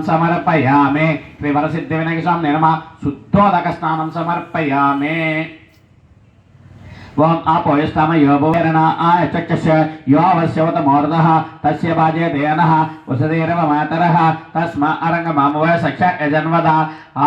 समर्पयामि त्रिवरसिद्धिविनायकस्वामिने नमः शुद्धोदकस्नानं समर्पयामि ओम आपोयस्ताम योभोरना आचक्षस्य योवस्यवतमोर्धः तस्य बाजे देनः वसुदेरव मातरः तस्मा अरंगमामव सख्य यजन्वदा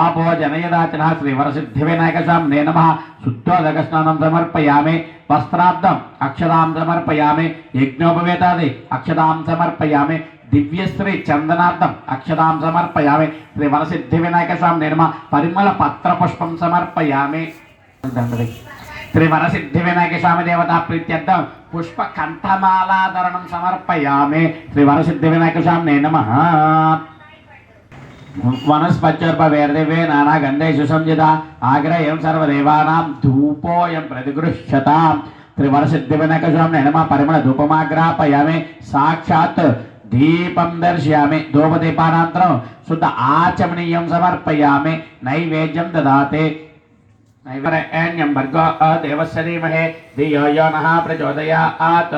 आपो जनयदाचनः श्रीवरसिद्धिविनायकस्वामिने नमः शुद्धोदकस्नानं समर्पयामि वस्त्राब्दम् अक्षतां समर्पयामि यज्ञोपवेतादि अक्षतां समर्पयामि दिव्यश्री चंदनार्थम अक्षतां समर्पयामि श्रीवरसिद्धिविनायकस्वामिने नमः परिमल पत्रपुष्पं समर्पयामि श्रीवरसिद्धिविनायकस्वामी देवता प्रीत्यर्थं पुष्प कंठमालाधरणं समर्पयामि श्रीवरसिद्धिविनायकस्वामिने नमः वनस्पत्योर्पवेर्दिवे नानागन्धैः सुसंयुता आग्रह्यं सर्वदेवानां धूपोऽयं प्रतिगृह्यताम् श्रीवरसिद्धिविनायकस्वामिने नमः परिमल धूपमाग्रापयामि साक्षात् दीपं दर्शयामि धूपदीपानन्तरं शुद्ध आचमनीयं समर्पयामि नैवेद्यं ददाति नैवेद्यं भर्गो देवस्य धीमहि धियो यो नः प्रचोदयात्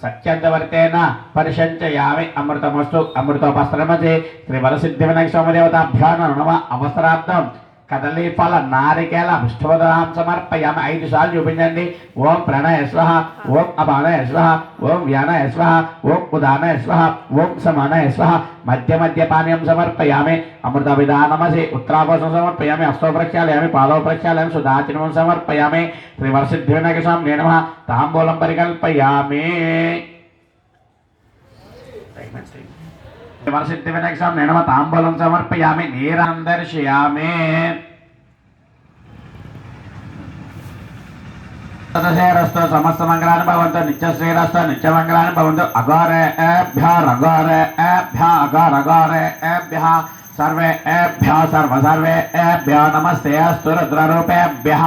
सत्यन्तवर्तेन परिषञ्चयामि अमृतमस्तु अमृतोपस्त्रमते श्रीवरसिद्धिविनायकस्वामी देवताभ्यो नमः अवसरार्थं कदली फल नारिकेल विष्णुवदां समर्पयामि 5 साल చూపించండి ఓం ప్రణయ స్వహ ఓం అపానయ స్వహ ఓం వ్యానయ స్వహ ఓం ఉదానయ స్వహ ఓం సమానయ స్వహ మధ్య మధ్య పానీయం సమర్పయామి అమృత విధానమసి ఉత్తరాభోసం సమర్పయామి హస్తో ప్రక్షాళయామి పాదౌ ప్రక్షాళయామి సుధాచనం సమర్పయామి శ్రీవరసిద్ధివినాయకస్వామినే నమః తాంబూలం పరికల్పయామి श्रीवरसिद्धिविनायकस्वामिने नमः ताम्बूलं समर्पयामि नीरां दर्शयामि तदशेरस्तु समस्तमङ्गलानि भवन्तु नित्यश्रीरस्तु नित्यमङ्गलानि भवन्तु अघोरेभ्यः रघोरेभ्यः अघोरेभ्यः सर्वेभ्यः सर्वेभ्यः नमस्ते अस्तु रुद्ररूपेभ्यः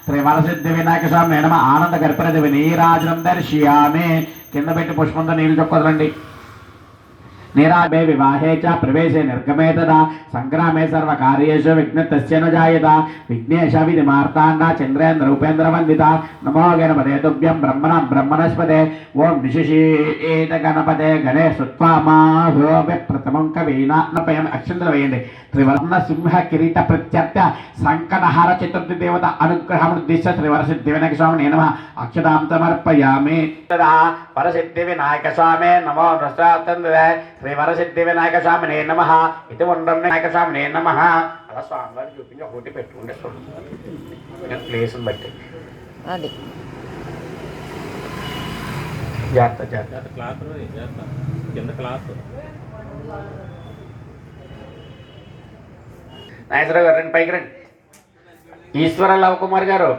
श्रीवरसिद्धिविनायकस्वामिने नमः आनन्दकर्पूरदिव्य नीराजनं दर्शयामि किंद पेट्टि पुष्पंतो नीళ్ళు चొక్కదండి निराभे विवाहे च प्रवेशे निर्गमे तदा संग्रामे सर्वकार्येषु विघ्नस्तस्य न जायेत विघ्नेश विधिमार्ताण्डा चन्द्रेन्द्र उपेन्द्रवन्दिता नमो गणपते तुभ्यं ब्रह्मणां ब्रह्मणस्पते ओं विशिषीत गणपते गणेश सुत्वामाहो प्रथमं कवीनापयम् अक्षन्तలు వేయండి त्रिवर्ण सिंह किरीट प्रत्यर्थ संकटहार चतुर्थी देवता अनुग्रहमुद्दिश्य श्रीवरसिद्धिविनायकस्वामिने नमः अक्षतां समर्पयामि तदा वरसिद्धिविनायकस्वामिने नमो नमः श्रीवरसिद्धिविनायकस्वामिने नमः इति विनायकस्वामिने नमः अला स्वामिवारिनि చూపించి ఒకటి పెట్టుకుంటే చూడండి ప్లేస్ ని బట్టి అది జాగ్రత్త క్లాత్ కింద క్లాత్ నాగేశ్వరరావు గారు రండి పైకి రండి ఈశ్వర లవ్ కుమార్ గారు